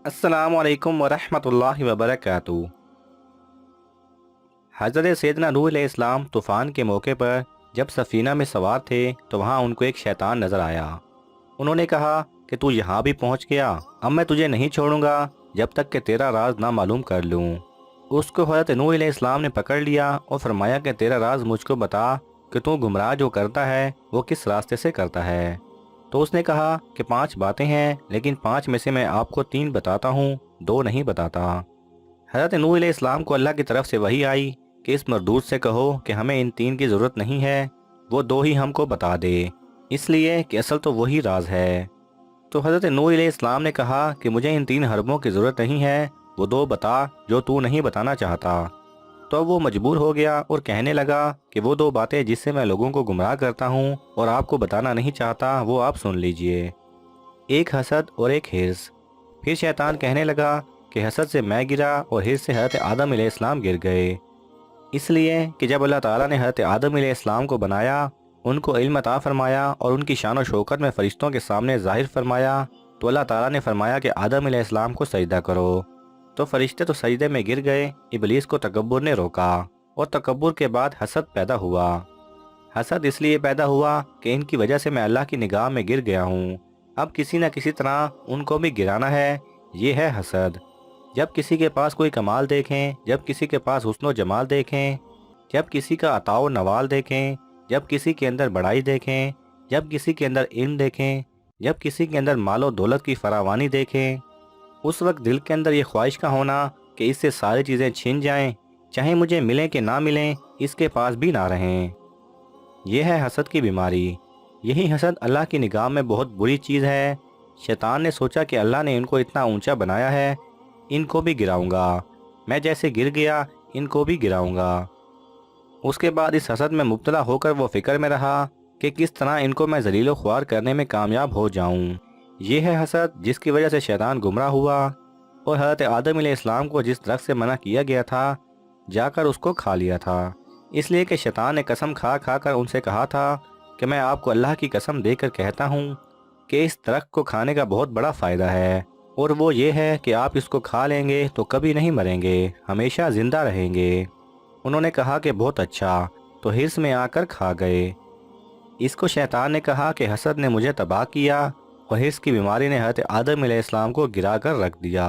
अस्सलाम वालेकुम वरहमतुल्लाहि वबरकातुहू। हज़रत सैयदना नूह अलैहिस्सलाम तूफ़ान के मौके पर जब सफ़ीना में सवार थे तो वहाँ उनको एक शैतान नज़र आया। उन्होंने कहा कि तू यहाँ भी पहुँच गया, अब मैं तुझे नहीं छोड़ूंगा जब तक कि तेरा राज ना मालूम कर लूँ। उसको हज़रत नूह अलैहिस्सलाम ने पकड़ लिया और फरमाया कि तेरा राज मुझको बता कि तू गुमराह जो करता है वो किस रास्ते से करता है। तो उसने कहा कि 5 बातें हैं, लेकिन 5 में से मैं आपको 3 बताता हूँ, 2 नहीं बताता। हज़रत नूह अलैहिस्सलाम को अल्लाह की तरफ से वही आई कि इस मरदूद से कहो कि हमें इन 3 की ज़रूरत नहीं है, वो 2 ही हमको बता दे, इसलिए कि असल तो वही राज है। तो हज़रत नूह अलैहिस्सलाम ने कहा कि मुझे इन 3 हरबों की ज़रूरत नहीं है, वो 2 बता जो तू नहीं बताना चाहता। तो अब वो मजबूर हो गया और कहने लगा कि वो 2 बातें जिससे मैं लोगों को गुमराह करता हूँ और आपको बताना नहीं चाहता, वो आप सुन लीजिए। एक हसद और एक हिर्स। फिर शैतान कहने लगा कि हसद से मैं गिरा और हिर्स से हज़रत आदम अलैहिस्सलाम गिर गए, इसलिए कि जब अल्लाह ताला ने हज़रत आदम अलैहिस्सलाम को बनाया, उनको इल्म अता फरमाया और उनकी शान और शौकत में फ़रिश्तों के सामने ज़ाहिर फरमाया, तो अल्लाह ताला ने फरमाया कि आदम अलैहिस्सलाम को सजदा करो। तो फरिश्ते तो सजदे में गिर गए, इबलीस को तकब्बुर ने रोका और तकब्बुर के बाद हसद पैदा हुआ। हसद इसलिए पैदा हुआ कि इनकी वजह से मैं अल्लाह की निगाह में गिर गया हूँ, अब किसी न किसी तरह उनको भी गिराना है, ये है हसद। जब किसी के पास कोई कमाल देखें, जब किसी के पास हुस्न जमाल देखें, जब किसी का अताव नवाल देखें, जब किसी के अंदर बड़ाई देखें, जब किसी के अंदर इल्म देखें, जब किसी के अंदर मालो दौलत की फरावानी देखें, उस वक्त दिल के अंदर ये ख्वाहिश का होना कि इससे सारी चीज़ें छिन जाएं, चाहे मुझे मिलें कि ना मिलें, इसके पास भी ना रहें। यह है हसद की बीमारी। यही हसद अल्लाह की निगाह में बहुत बुरी चीज़ है। शैतान ने सोचा कि अल्लाह ने इनको इतना ऊंचा बनाया है, इनको भी गिराऊंगा, मैं जैसे गिर गया इनको भी गिराऊंगा। उसके बाद इस हसद में मुब्तला होकर वो फिक्र में रहा कि किस तरह इनको मैं जलीलो ख्वार करने में कामयाब हो जाऊं। ये है हसद जिसकी वजह से शैतान गुमराह हुआ और हज़रत आदम अलैहिस्सलाम को जिस दरख्त से मना किया गया था जाकर उसको खा लिया था, इसलिए कि शैतान ने कसम खा खा कर उनसे कहा था कि मैं आपको अल्लाह की कसम देकर कहता हूँ कि इस दरख्त को खाने का बहुत बड़ा फ़ायदा है, और वो ये है कि आप इसको खा लेंगे तो कभी नहीं मरेंगे, हमेशा ज़िंदा रहेंगे। उन्होंने कहा कि बहुत अच्छा, तो हिर्स में आकर खा गए। इसको शैतान ने कहा कि हसद ने मुझे तबाह किया और हिर्स की बीमारी ने हज़रत आदम अलैहिस्सलाम को गिरा कर रख दिया।